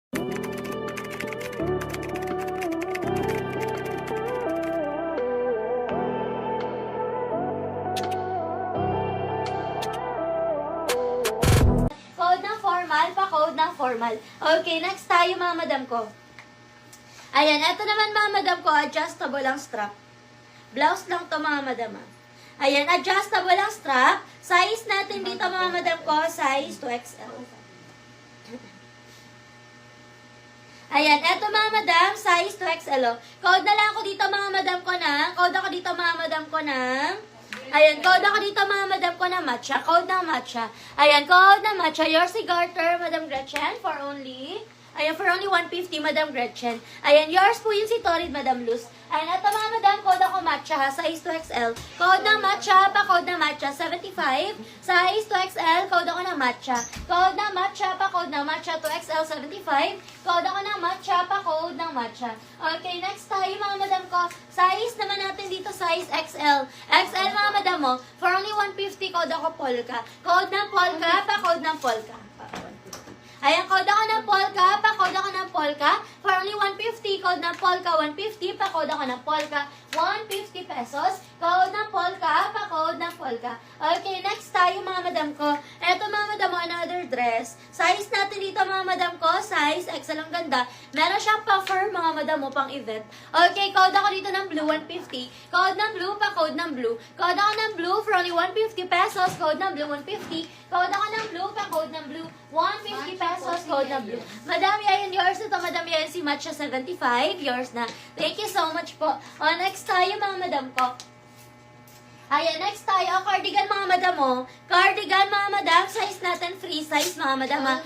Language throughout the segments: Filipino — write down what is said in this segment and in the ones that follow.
Code ng formal, pa-code ng formal. Okay, next tayo mga madam ko. Ayan, eto naman mga madam ko, adjustable ang strap. Blouse lang to mga madam. Ayan, adjustable ang strap. Size natin dito mga madam ko, size 2XL. Ayan, eto mga madam, size 2XL. Code na lang ako dito mga madam ko ng, code ako dito mga madam ko ng, ayan, code ako dito mga madam ko ng matcha, code ng matcha. Ayan, code ng matcha, yours si Garter, Madam Gretchen, for only 150, Madam Gretchen. Ayan, yours po yun si Torrid, Madam Luz. Ayan, ito mga madam, code ako matcha ha, size 2XL. Code ng matcha, pa-code ng matcha, 75. Size 2XL, code ako ng matcha. Code ng matcha, pa-code ng matcha, 2XL, 75. Code ako ng matcha, pa-code ng matcha. Okay, next tayo mga madam ko. Size naman natin dito, size XL. XL mga madam mo, for only 150, code ako polka. Code ng polka, pa-code ng polka. Ayan, code ako ng polka, pa-code ako ng polka. For only 150, code ng polka, 150, pa-code ako ng polka, 150 pesos. Code ng polka, pa-code ng polka. Okay, next tayo mga madam ko. Eto mga madam mo, another dress. Size natin dito mga madam ko, size XL ang ganda. Meron siyang puffer mga madam mo pang event. Okay, code ako dito ng blue, 150. Code ng blue, pa-code ng blue. Code ako ng blue for only 150 pesos. Code ng blue, 150. Code ako ng blue, pa-code ng blue, 150 pesos. Code ng blue. Madam, yan yours ito. Madam, yan si Matcha 75. Yours na. Thank you so much po. O, next tayo mga madam ko. Ayan, next tayo, cardigan mga madam mo. Cardigan mga madam, size natin, free size mga madam ha.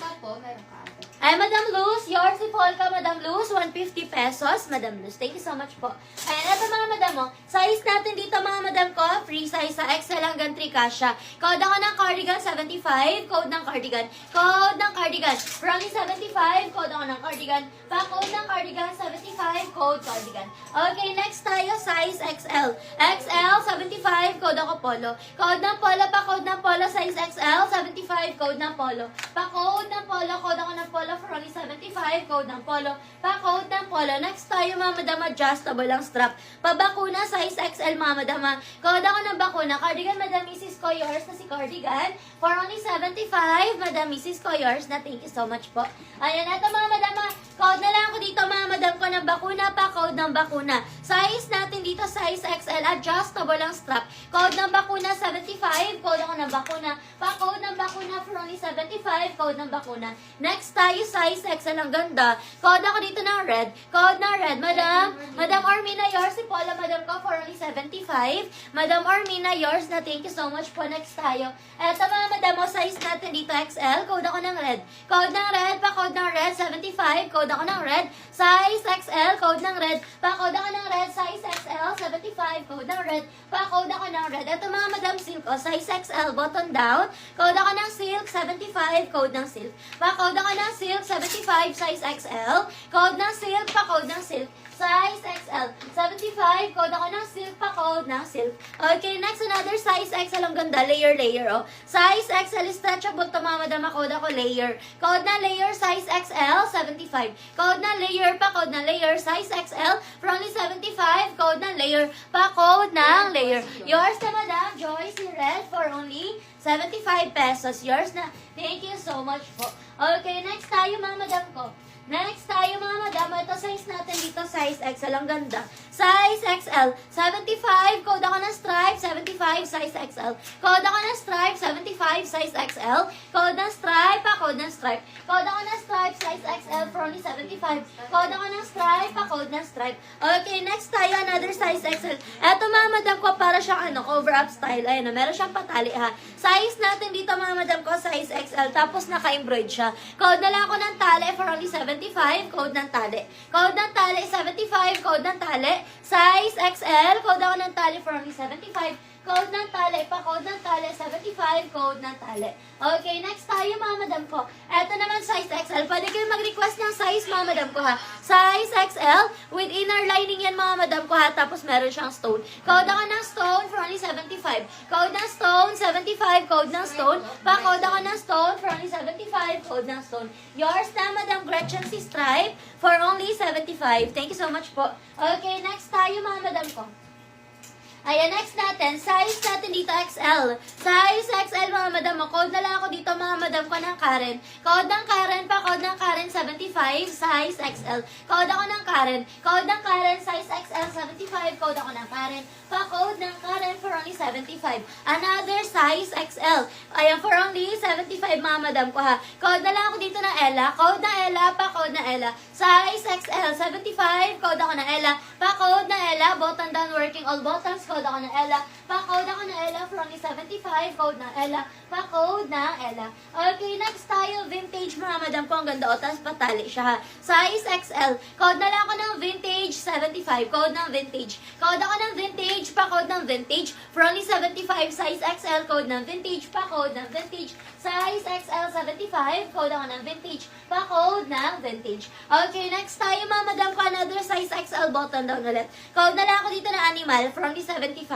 Ay, Madam Luz, yours si Polka, Madam Luz, 150 pesos, Madam Luz. Thank you so much po. Ayan, ito mga madam mo. Size natin dito mga madam ko, free size sa XL hanggang 3 kasha. Code ako ng cardigan, 75. Code ng cardigan. Code ng cardigan. From 75, code ako ng cardigan. Pa-code ng cardigan, 75. Code cardigan. Okay, next tayo, size XL. XL, 75. Code ako polo. Code ng polo, pa-code ng polo, size XL, 75. Code ng polo. Pa-code ng polo, code ako ng polo for only 75. Code ng polo. Pa-code ng polo. Next tayo mga madam, adjustable ang strap. Pabakuna, size XL mga madam. Code ako ng bakuna. Cardigan, Madam Mrs. ko, yours na si cardigan. For only 75. Madam Mrs. ko, yours na. Thank you so much po. Ayan, ito mga madam. Code na lang ako dito mga madam ko ng bakuna, pa-code ng bakuna. Size natin dito, size XL. Adjustable ang strap. Code ng bakuna, 75. Code ako ng bakuna. Pa-code ng bakuna for only 75. Code ng bakuna. Next tayo, size XL ang ganda. Code ako dito ng red. Code ng red. Madam Ormina, yours si Paula, madam ko for only 75. Madam Ormina, yours na. Thank you so much po. Next tayo. Eto mga madam mo, size natin dito XL. Code ako ng red. Code ng red, pa-code ng red, 75. Code ako ng red. Size XL, code ng red. Pa-code ako ng red, size XL, 75. Code ng red. Pa-code ako ng red. Eto mga madam silk, size XL, button down. Code ako ng silk, 75. Code ng silk. Pa-code ako ng silk, 75, size XL. Code ng silk, pa-code ng silk. Size XL, 75. Code ako ng silk, pa-code ng silk. Okay, next, another size XL. Ang ganda, layer, oh. Size XL, stretchable to mga madam. Code ako layer. Code na layer, size XL, 75. Code na layer, pa-code ng layer, size XL, for only 75. Code ng layer, pa-code ng layer. Yours na madam, Joyce Red, for only 75 pesos. Yours na. Thank you so much po. Okay, next tayo mga madam ko. Next tayo mga madam, ito size natin dito, size XL, ang ganda. Size XL, 75, code ako ng stripe, 75, size XL. Code ako ng stripe, 75, size XL. Code ng stripe, pa-code ng stripe. Code ako ng stripe, size XL, for only 75. Code ako ng stripe, pa-code ng stripe. Okay, next tayo, another size XL. Eto mga madam ko, para siyang cover-up style. Ayan, meron siyang patali ha. Size natin dito mga madam ko, size XL, tapos naka-embroid siya. Code na lang ako ng tali for only 75, code ng tali. Code ng tali, 75, code ng tali. Size XL, code ako ng tali for only 75. code ng tali, pa-code ng tali, 75, code ng tali. Okay, next tayo mga madam ko. Eto naman size XL. Pwede kayo mag-request ng size mga madam ko ha. Size XL with inner lining yan mga madam ko ha. Tapos meron siyang stone. Code ako ng stone for only 75. Code ng stone, 75, code ng stone. Pa-code ako ng stone for only 75, code ng stone. Yours na Madam Gretchen si Stripe for only 75. Thank you so much po. Okay, next tayo mga madam ko. Ayan, next natin, size natin dito XL. Size XL mga madam mo. Code na lang ako dito mga madam ko ng Karen. Code ng Karen pa, code ng Karen 75, size XL. Code ako ng Karen. Code ng Karen, size XL 75, code ako ng Karen. Pa, code ng Karen for only 75. Another size XL. Ayan, for only 75 mga madam ko ha. Code na lang ako dito ng Ella. Code ng Ella, pa, code ng Ella. Size XL 75, code ako ng Ella. Pa, code ng Ella, button down working all buttons. Code ako ng Ella. Pa-code ako ng Ella for only 75. Code ng Ella. Pa-code ng Ella. Okay, next tayo. Vintage mga madam ko. Ang ganda o. Tapos patali siya ha. Size XL. Code na lang ako ng vintage 75. Code ng vintage. Code ako ng vintage. Pa-code ng vintage for only 75. Size XL. Code ng vintage. Pa-code ng vintage. Size XL 75. Code ako ng vintage. Pa-code ng vintage. Okay, next tayo mga madam ko. Another size XL button down ulit. Code na lang ako dito na animal for only 75.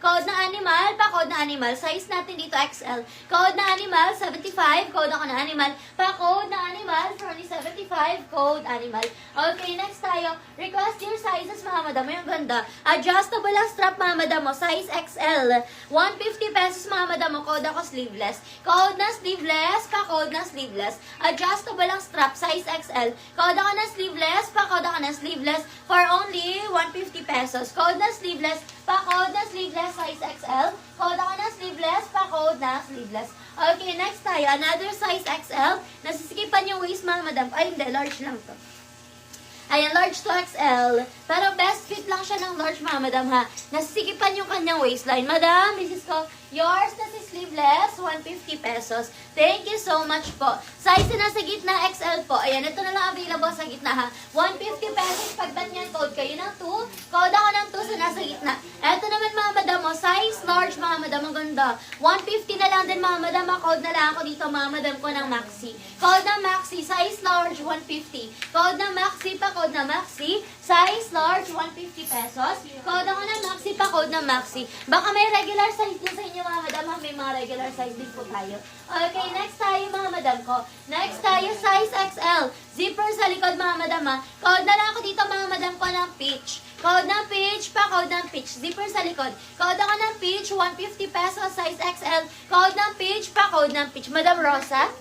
Code na animal, pa-code na animal. Size natin dito XL. Code na animal, 75. Code ako na animal. Pa-code na animal for only 75. Code animal. Okay, next tayo. Request your sizes mga madam. Yung ganda. Adjustable ang strap mga madam mo. Size XL. 150 pesos mga madam mo. Code ako sleeveless. Code na sleeveless, pa-code na sleeveless. Adjustable ang strap. Size XL. Code ako na sleeveless, pa-code ako na sleeveless for only 150 pesos. Code na sleeveless, pa-code na sleeveless, size XL. Code ako na sleeveless, pa-code na sleeveless. Okay, next tayo. Another size XL. Nasisikipan yung waist mga madam. Ay, hindi. Large lang to. Ayan, large to XL. Pero best fit lang siya ng large mga madam ha. Nasisikipan yung kanyang waistline. Madam, this is ko. Yours na si sleeveless, 150 pesos. Thank you so much po. Size na nasa gitna, XL po. Ayan, ito na lang available sa gitna ha. 150 pesos. Pagbat niyan, code kayo ng 2. Code ako ng 2 sa nasa gitna. Ito naman mga madam mo, size large mga madam. Ang ganda. 150 na lang din mga madam. Code na lang ako dito mga madam ko ng Maxi. Code ng Maxi, size large, 150. Code ng Maxi pa, code ng Maxi. Size large, 150 pesos. Code ako ng Maxi pa, code ng Maxi. Baka may regular size din sa inyo mga madam ha. May mga regular size din po tayo. Okay, next tayo mga madam ko. Next tayo, size XL. Zipper sa likod mga madam ha. Code na lang ako dito mga madam ko ng peach. Code ng peach pa, code ng peach. Zipper sa likod. Code ako ng peach, 150 pesos, size XL. Code ng peach pa, code ng peach. Madam Rosa.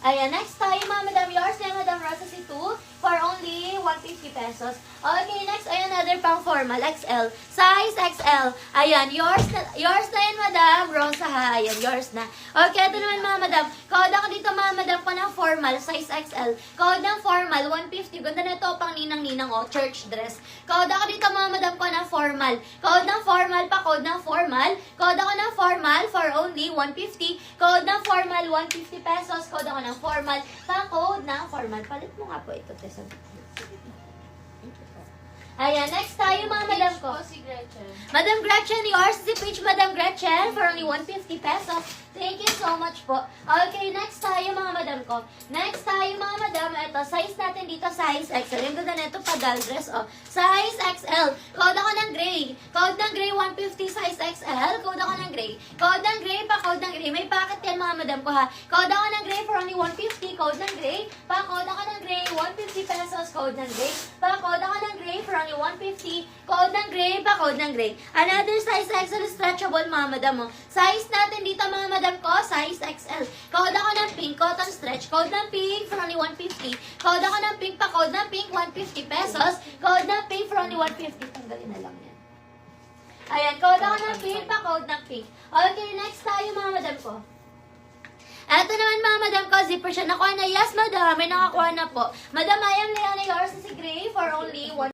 Ayan, next tayo mga madam. Yours na Madam Rosa si 2 for only 150 pesos. Okay, next ay another pang formal, XL. Size XL. Ayan, yours na yan Madam Rosa ha. Ayan, yours na. Okay, ito naman mga madam. Code ako dito mga madam ko ng formal, size XL. Code ng formal, 150. Ganda na ito pang ninang-ninang o, church dress. Code ako dito mga madam ko ng formal. Code ng formal pa, code ng formal. Code ako ng formal for only 150. Code ng formal, 150 pesos. Code ako ng formal, pa-code ng formal. Palit mo nga po ito, Tessa. Ayan, next tayo mga madam ko. Si Gretchen. Madam Gretchen, yours si Peach Madam Gretchen for only 150 pesos. Thank you so much po. Okay, next tayo mga madam ko. Next tayo mga madam, ito, size natin dito, size XL. Yung ganda na ito, padal dress, oh. Size XL. Code ako ng gray. Code ng gray, 150, size XL. Code ako ng gray. Code ng gray pa, code ng gray. May packet yan mga madam ko ha. Code ako ng gray for only 150. Code ng gray. Pa, code ako ng gray, 150 pesos. Code ng gray. Pa, code ako ng gray for only 150. Code ng gray pa, code ng gray. Another size XL, stretchable mga madam mo. Size natin dito mga madam ko, size XL. Code ako ng pink, cotton stretch. Code ng pink for only 150. Code ako ng pink pa, code ng pink, 150 pesos. Code ng pink for only 150. Tanggalin na lang yan. Ayan, code ako ng pink pa, code ng pink. Okay, next tayo mga madam ko. Eto naman mga madam ko, zipper siya. Nakuha na. Yes, madam. May nakakuha na po. Madam, I am Leona, yours is si Gray for only 1